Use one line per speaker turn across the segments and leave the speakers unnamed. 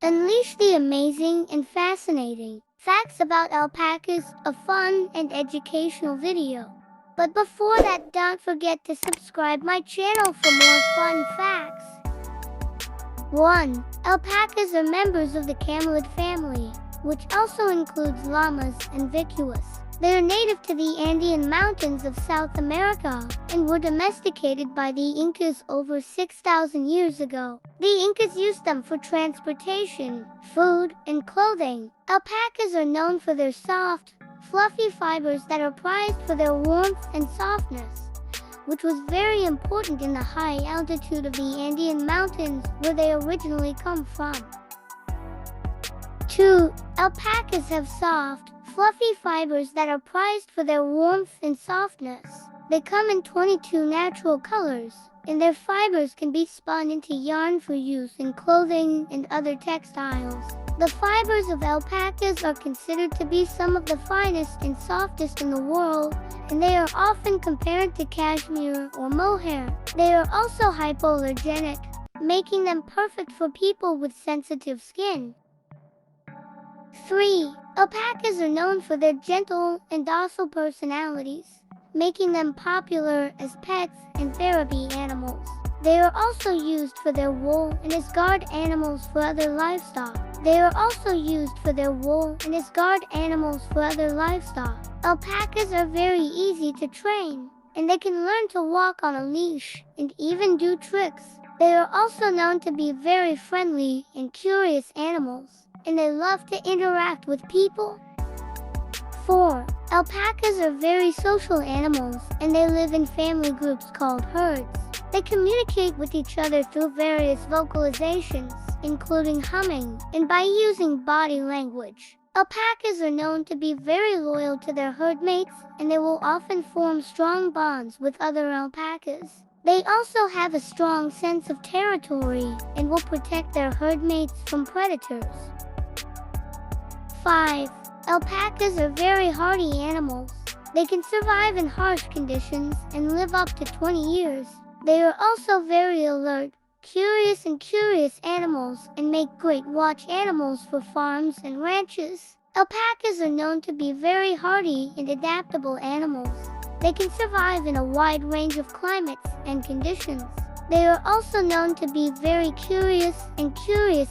Unleash the amazing and fascinating facts about alpacas, a fun and educational video. But before that, don't forget to subscribe my channel for more fun facts. 1. Alpacas are members of the camelid family, which also includes llamas and vicuas. They are native to the Andean mountains of South America and were domesticated by the Incas over 6,000 years ago. The Incas used them for transportation, food, and clothing. Alpacas are known for their soft, fluffy fibers that are prized for their warmth and softness, which was very important in the high altitude of the Andean mountains where they originally come from. 2. Alpacas have soft, fluffy fibers that are prized for their warmth and softness. They come in 22 natural colors, and their fibers can be spun into yarn for use in clothing and other textiles. The fibers of alpacas are considered to be some of the finest and softest in the world, and they are often compared to cashmere or mohair. They are also hypoallergenic, making them perfect for people with sensitive skin. 3. Alpacas are known for their gentle and docile personalities, making them popular as pets and therapy animals. They are also used for their wool and as guard animals for other livestock. Alpacas are very easy to train, and they can learn to walk on a leash and even do tricks. They are also known to be very friendly and curious animals, and they love to interact with people. 4. Alpacas are very social animals, and they live in family groups called herds. They communicate with each other through various vocalizations, including humming, and by using body language. Alpacas are known to be very loyal to their herd mates, and they will often form strong bonds with other alpacas. They also have a strong sense of territory and will protect their herd mates from predators. 5. Alpacas are very hardy animals. They can survive in harsh conditions and live up to 20 years. They are also very alert, curious animals and make great watch animals for farms and ranches. Alpacas are known to be very hardy and adaptable animals. They can survive in a wide range of climates and conditions. They are also known to be very curious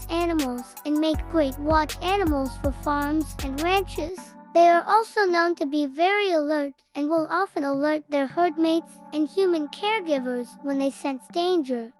animals and make great watch animals for farms and ranches. They are also known to be very alert and will often alert their herd mates and human caregivers when they sense danger.